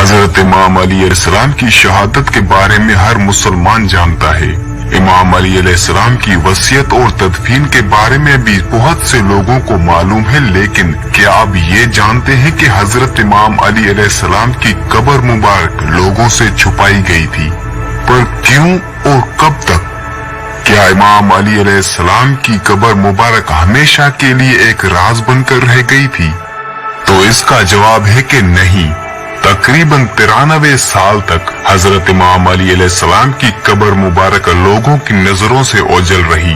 हजरत इमाम अली अलैहिस्सलाम की शहादत के बारे में हर मुसलमान जानता है। इमाम अली अलैहिस्सलाम की वसीयत और तदफीन के बारे में भी बहुत से लोगों को मालूम है, लेकिन क्या आप ये जानते हैं कि हजरत इमाम अली अलैहिस्सलाम की कब्र मुबारक लोगों से छुपाई गई थी, पर क्यों और कब तक? क्या इमाम अली अलैहिस्सलाम की कब्र मुबारक हमेशा के लिए एक राज बनकर रह गई थी? तो इसका जवाब है कि नहीं। तकरीबन 93 साल तक हजरत इमाम अली अलैहिस्सलाम की कब्र मुबारक लोगों की नजरों से ओझल रही,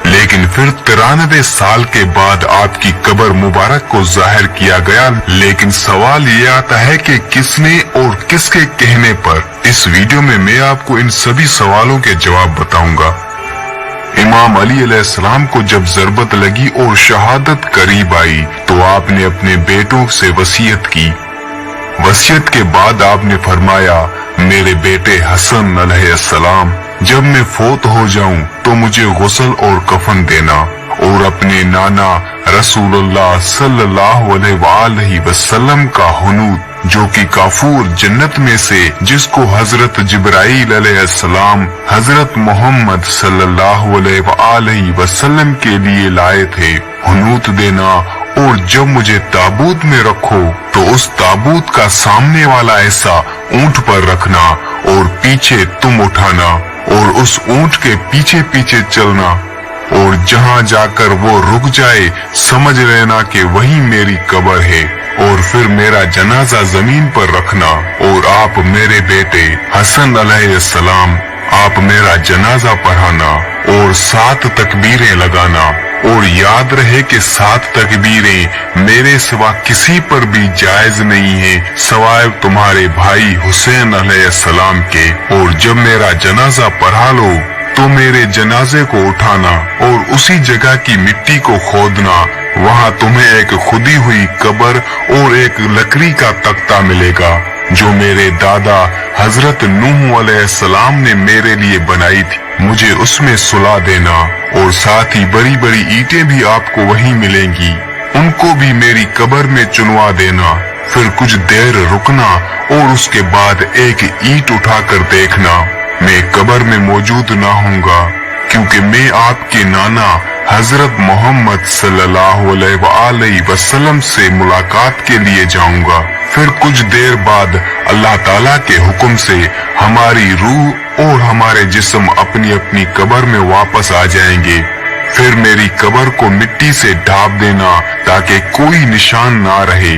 लेकिन फिर 93 साल के बाद आपकी कब्र मुबारक को जाहिर किया गया। लेकिन सवाल ये आता है कि किसने और किसके कहने पर? इस वीडियो में मैं आपको इन सभी सवालों के जवाब बताऊंगा। इमाम अली अलैहिस्सलाम को जब जरूरत लगी और शहादत करीब आई तो आपने अपने बेटों से वसीयत की। वसीयत के बाद आपने फरमाया, मेरे बेटे हसन अलैहिस्सलाम, जब मैं फोत हो जाऊं तो मुझे गुस्ल और कफन देना, और अपने नाना रसूलुल्लाह सल्लल्लाहु अलैहि वसल्लम का हुनूद, जो कि काफूर जन्नत में से जिसको हजरत जिब्राइल अलैहिस्सलाम हजरत मोहम्मद सल्लल्लाहु अलैहि वसल्लम के लिए लाए थे, हुनूत देना। और जब मुझे ताबूत में रखो तो उस ताबूत का सामने वाला ऐसा ऊंट पर रखना और पीछे तुम उठाना और उस ऊंट के पीछे पीछे चलना, और जहां जाकर वो रुक जाए समझ लेना कि वही मेरी कब्र है, और फिर मेरा जनाजा जमीन पर रखना और आप मेरे बेटे हसन अलैहिस्सलाम, आप मेरा जनाजा पढ़ाना और 7 तकबीरें लगाना। और याद रहे कि 7 तकबीरें मेरे सिवा किसी पर भी जायज नहीं है सवाए तुम्हारे भाई हुसैन अलैहिस्सलाम के। और जब मेरा जनाजा पढ़ा लो तो मेरे जनाजे को उठाना और उसी जगह की मिट्टी को खोदना, वहाँ तुम्हें एक खुदी हुई कब्र और एक लकड़ी का तख्ता मिलेगा जो मेरे दादा हजरत नूह अलैहिस्सलाम ने मेरे लिए बनाई थी। मुझे उसमें सुला देना और साथ ही बड़ी बड़ी ईंटें भी आपको वहीं मिलेंगी, उनको भी मेरी कब्र में चुनवा देना। फिर कुछ देर रुकना और उसके बाद एक ईंट उठाकर देखना। मैं कब्र में मौजूद ना हूँगा क्योंकि मैं आपके नाना हजरत मोहम्मद सल्लल्लाहु अलैहि वसल्लम से मुलाकात के लिए जाऊंगा। फिर कुछ देर बाद अल्लाह ताला के हुक्म से हमारी रूह और हमारे जिस्म अपनी अपनी कब्र में वापस आ जाएंगे। फिर मेरी कब्र को मिट्टी से ढांप देना ताकि कोई निशान ना रहे,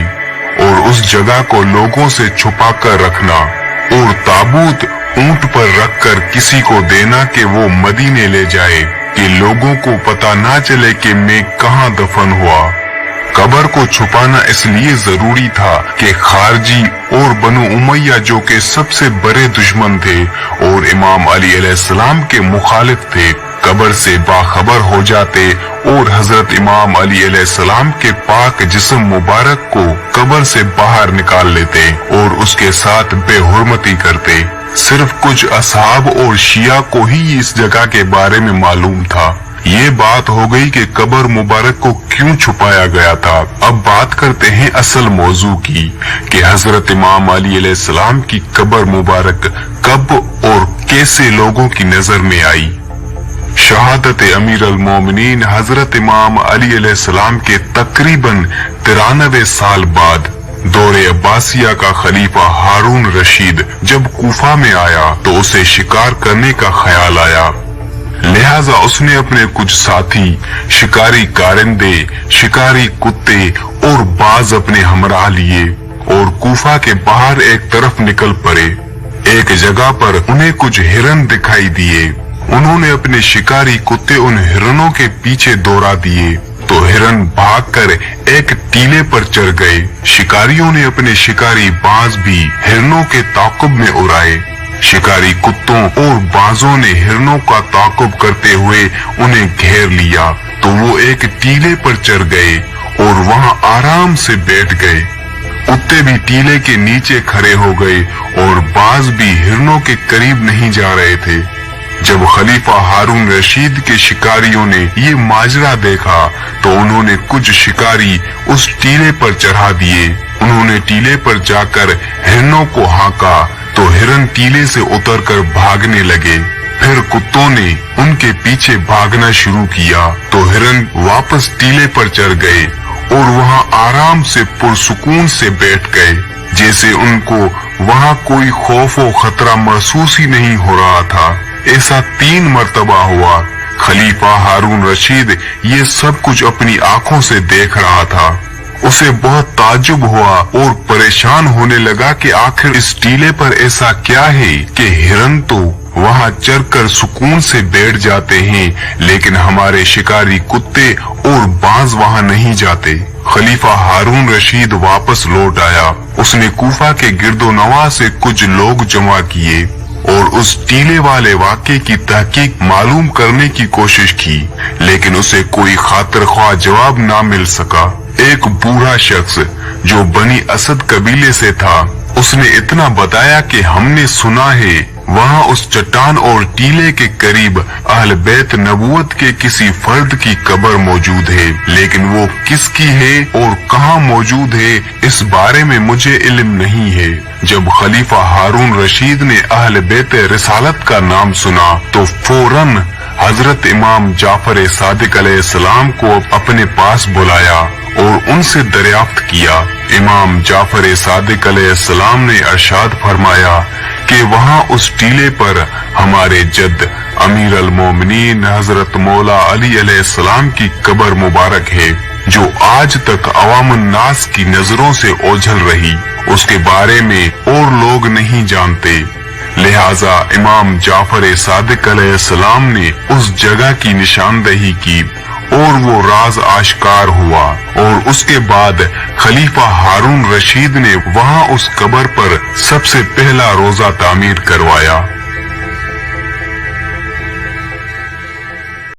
और उस जगह को लोगों से छुपा कर रखना, और ताबूत ऊंट पर रखकर किसी को देना कि वो मदीने ले जाए, कि लोगों को पता ना चले कि मैं कहाँ दफन हुआ। कब्र को छुपाना इसलिए जरूरी था कि खारजी और बनु उमैया, जो के सबसे बड़े दुश्मन थे और इमाम अली अलैहिस्सलाम के मुखालिफ थे, कब्र से बाखबर हो जाते और हजरत इमाम अली अलैहिस्सलाम के पाक जिस्म मुबारक को कब्र से बाहर निकाल लेते और उसके साथ बेहुरमती करते। सिर्फ कुछ असहाब और शिया को ही इस जगह के बारे में मालूम था। ये बात हो गई कि कब्र मुबारक को क्यों छुपाया गया था। अब बात करते हैं असल मौजू की कि हजरत इमाम अली अलैहिस्सलाम की कब्र मुबारक कब और कैसे लोगों की नजर में आई। शहादत अमीर अल मोमिनीन हजरत इमाम अली अलैहिस्सलाम के तकरीबन 93 साल बाद दौरे अब्बासिया का खलीफा हारून रशीद जब कूफा में आया तो उसे शिकार करने का ख्याल आया। लिहाजा उसने अपने कुछ साथी शिकारी कारिंदे, शिकारी कुत्ते और बाज अपने हमराह लिए और कूफा के बाहर एक तरफ निकल पड़े। एक जगह पर उन्हें कुछ हिरन दिखाई दिए। उन्होंने अपने शिकारी कुत्ते उन हिरनों के पीछे दौड़ा दिए तो हिरन भागकर एक टीले पर चढ़ गए। शिकारियों ने अपने शिकारी बाज भी हिरनों के ताक़ुब में उड़ाए। शिकारी कुत्तों और बाजों ने हिरनों का ताक़ुब करते हुए उन्हें घेर लिया तो वो एक टीले पर चढ़ गए और वहां आराम से बैठ गए। कुत्ते भी टीले के नीचे खड़े हो गए और बाज भी हिरनों के करीब नहीं जा रहे थे। जब खलीफा हारून रशीद के शिकारियों ने ये माजरा देखा तो उन्होंने कुछ शिकारी उस टीले पर चढ़ा दिए। उन्होंने टीले पर जाकर हिरणों को हाँका तो हिरन टीले से उतरकर भागने लगे। फिर कुत्तों ने उनके पीछे भागना शुरू किया तो हिरन वापस टीले पर चढ़ गए और वहां आराम से पुरसुकून से बैठ गए, जैसे उनको वहां कोई खौफ व खतरा महसूस ही नहीं हो रहा था। ऐसा 3 मर्तबा हुआ। खलीफा हारून रशीद ये सब कुछ अपनी आंखों से देख रहा था। उसे बहुत ताज्जुब हुआ और परेशान होने लगा कि आखिर इस टीले पर ऐसा क्या है कि हिरन तो वहां चढ़कर सुकून से बैठ जाते हैं, लेकिन हमारे शिकारी कुत्ते और बाज वहां नहीं जाते। खलीफा हारून रशीद वापस लौट आया। उसने कूफा के गिरदोनवा से कुछ लोग जमा किए और उस टीले वाले वाक़े की तहकीक मालूम करने की कोशिश की, लेकिन उसे कोई खातिर ख्वाह जवाब ना मिल सका। एक बूढ़ा शख्स जो बनी असद कबीले से था, उसने इतना बताया कि हमने सुना है वहां उस चट्टान और टीले के करीब अहल बैत नबूवत के किसी फर्द की कब्र मौजूद है, लेकिन वो किसकी है और कहाँ मौजूद है इस बारे में मुझे इल्म नहीं है। जब खलीफा हारून रशीद ने अहल बैत रिसालत का नाम सुना तो फौरन हजरत इमाम जाफर सादिक अलैहिस्सलाम को अपने पास बुलाया और उनसे दरियाफ्त किया। इमाम जाफर सादिक अलैहिस्सलाम ने इरशाद फरमाया कि वहां उस टीले पर हमारे जद अमीर अल मोमिनीन हजरत मौला अली अलैहिस्सलाम की कब्र मुबारक है, जो आज तक अवामुन नास की नजरों से ओझल रही। उसके बारे में और लोग नहीं जानते, लिहाजा इमाम जाफर सादिक अलैहिस्सलाम ने उस जगह की निशानदही की और वो राज आश्कार हुआ। और उसके बाद खलीफा हारून रशीद ने वहां उस कब्र पर सबसे पहला रोजा तामीर करवाया।